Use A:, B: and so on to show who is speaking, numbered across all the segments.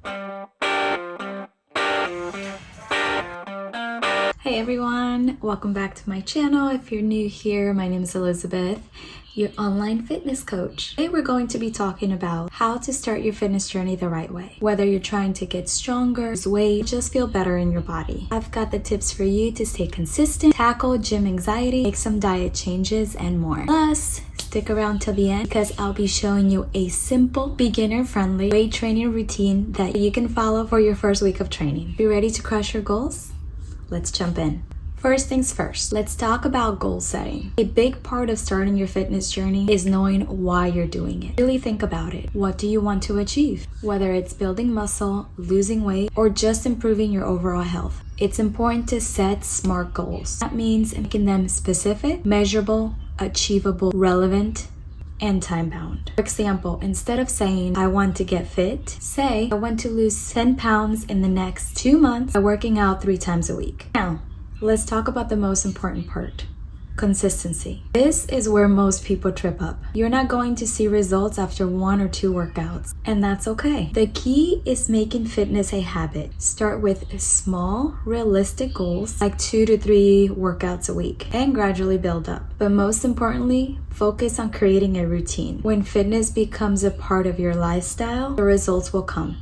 A: Hey everyone, welcome back to my channel. If you're new here, my name is Elizabeth, your online fitness coach. Today we're going to be talking about how to start your fitness journey the right way. Whether you're trying to get stronger, lose weight, just feel better in your body. I've got the tips for you to stay consistent, tackle gym anxiety, make some diet changes, and more. Plus, stick around till the end because I'll be showing you a simple, beginner-friendly weight training routine that you can follow for your first week of training. Be ready to crush your goals? Let's jump in. First things first, let's talk about goal setting. A big part of starting your fitness journey is knowing why you're doing it. Really think about it. What do you want to achieve? Whether it's building muscle, losing weight, or just improving your overall health. It's important to set SMART goals. That means making them specific, measurable, achievable, relevant, and time-bound. For example, instead of saying, I want to get fit, say, I want to lose 10 pounds in the next 2 months by working out 3 times a week. Now, let's talk about the most important part. Consistency. This is where most people trip up. You're not going to see results after 1 or 2 workouts, and that's okay. The key is making fitness a habit. Start with small, realistic goals like 2 to 3 workouts a week and gradually build up. But most importantly, focus on creating a routine. When fitness becomes a part of your lifestyle, the results will come.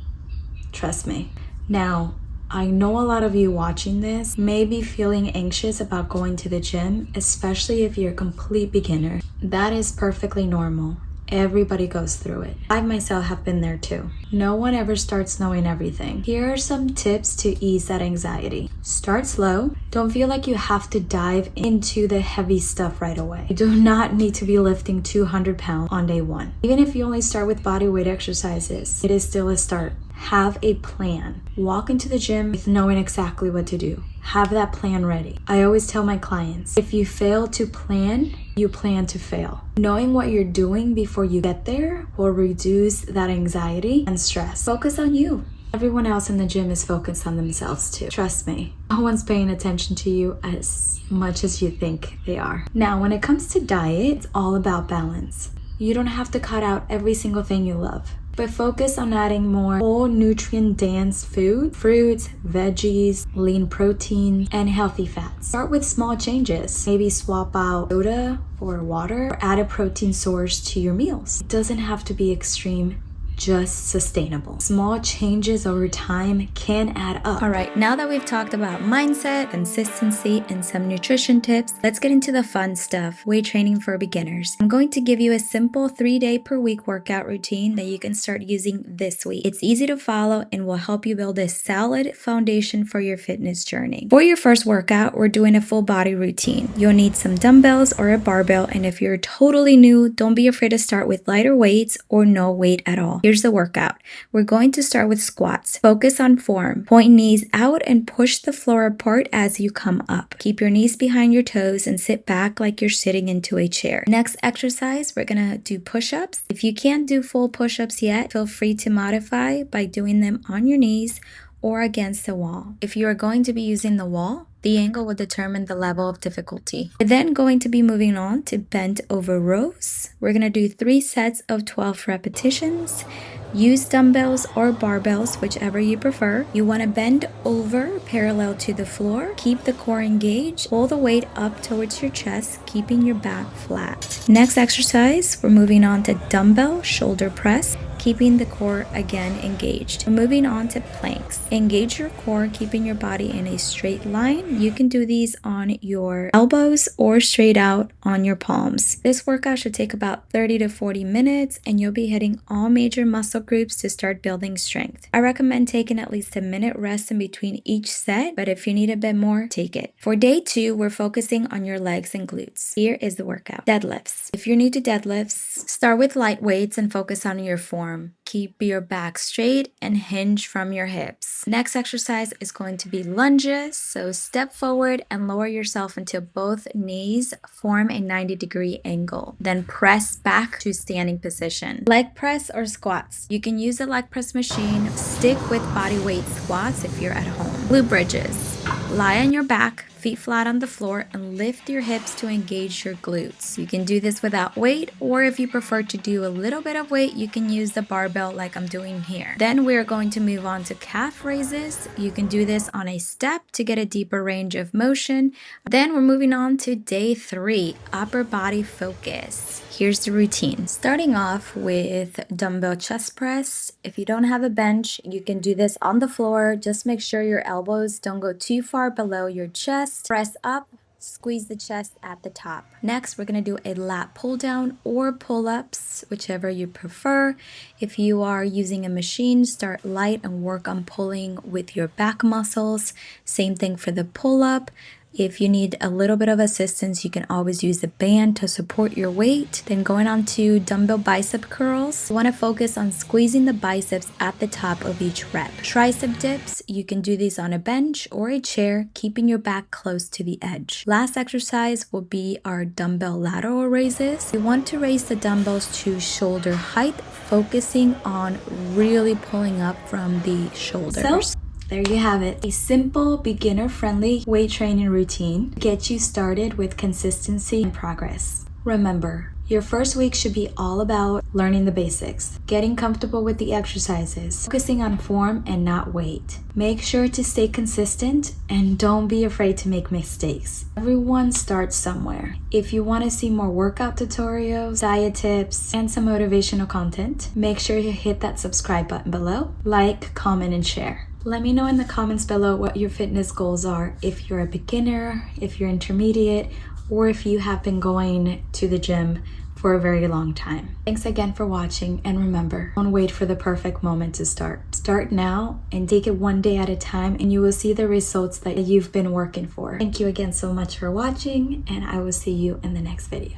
A: Trust me. Now, I know a lot of you watching this may be feeling anxious about going to the gym, especially if you're a complete beginner. That is perfectly normal. Everybody goes through it. I myself have been there too. No one ever starts knowing everything. Here are some tips to ease that anxiety. Start slow. Don't feel like you have to dive into the heavy stuff right away. You do not need to be lifting 200 pounds on day 1. Even if you only start with body weight exercises, it is still a start. Have a plan. Walk into the gym with knowing exactly what to do. Have that plan ready. I always tell my clients, if you fail to plan, you plan to fail. Knowing what you're doing before you get there will reduce that anxiety and stress. Focus on you. Everyone else in the gym is focused on themselves too. Trust me, no one's paying attention to you as much as you think they are. Now, when it comes to diet, it's all about balance. You don't have to cut out every single thing you love, but focus on adding more whole nutrient-dense food, fruits, veggies, lean protein, and healthy fats. Start with small changes. Maybe swap out soda for water or add a protein source to your meals. It doesn't have to be extreme, just sustainable. Small changes over time can add up. All right, now that we've talked about mindset, consistency, and some nutrition tips, let's get into the fun stuff, weight training for beginners. I'm going to give you a simple 3-day per week workout routine that you can start using this week. It's easy to follow and will help you build a solid foundation for your fitness journey. For your first workout, we're doing a full body routine. You'll need some dumbbells or a barbell, and if you're totally new, don't be afraid to start with lighter weights or no weight at all. Here's the workout. We're going to start with squats. Focus on form. Point knees out and push the floor apart as you come up. Keep your knees behind your toes and sit back like you're sitting into a chair. Next exercise, we're gonna do push-ups. If you can't do full push-ups yet, feel free to modify by doing them on your knees or against the wall. If you are going to be using the wall, the angle will determine the level of difficulty. We're then going to be moving on to bent over rows. We're gonna do 3 sets of 12 repetitions. Use dumbbells or barbells, whichever you prefer. You want to bend over parallel to the floor. Keep the core engaged. Pull the weight up towards your chest, keeping your back flat. Next exercise, we're moving on to dumbbell shoulder press, keeping the core again engaged. We're moving on to planks. Engage your core, keeping your body in a straight line. You can do these on your elbows or straight out on your palms. This workout should take about 30 to 40 minutes, and you'll be hitting all major muscle groups to start building strength. I recommend taking at least a minute rest in between each set, but if you need a bit more, take it. For day 2, we're focusing on your legs and glutes. Here is the workout. Deadlifts. If you're new to deadlifts, start with light weights and focus on your form. Keep your back straight and hinge from your hips. Next exercise is going to be lunges. So step forward and lower yourself until both knees form a 90-degree angle. Then press back to standing position. Leg press or squats. You can use a leg press machine. Stick with body weight squats if you're at home. Glute bridges. Lie on your back, feet flat on the floor, and lift your hips to engage your glutes. You can do this without weight, or if you prefer to do a little bit of weight, you can use the barbell like I'm doing here. Then we're going to move on to calf raises. You can do this on a step to get a deeper range of motion. Then we're moving on to day 3, upper body focus. Here's the routine. Starting off with dumbbell chest press. If you don't have a bench, you can do this on the floor. Just make sure your elbows don't go too far below your chest. Press up, squeeze the chest at the top. Next, we're going to do a lat pull down or pull-ups, whichever you prefer. If you are using a machine, start light and work on pulling with your back muscles. Same thing for the pull-up. If you need a little bit of assistance, you can always use the band to support your weight. Then going on to dumbbell bicep curls. You want to focus on squeezing the biceps at the top of each rep. Tricep dips, you can do these on a bench or a chair, keeping your back close to the edge. Last exercise will be our dumbbell lateral raises. You want to raise the dumbbells to shoulder height, focusing on really pulling up from the shoulders. There you have it, a simple beginner-friendly weight training routine to get you started with consistency and progress. Remember, your first week should be all about learning the basics, getting comfortable with the exercises, focusing on form and not weight. Make sure to stay consistent and don't be afraid to make mistakes. Everyone starts somewhere. If you want to see more workout tutorials, diet tips, and some motivational content, make sure you hit that subscribe button below, like, comment, and share. Let me know in the comments below what your fitness goals are, if you're a beginner, if you're intermediate, or if you have been going to the gym for a very long time. Thanks again for watching, and remember, don't wait for the perfect moment to start. Start now and take it one day at a time, and you will see the results that you've been working for. Thank you again so much for watching, and I will see you in the next video.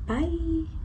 A: Bye!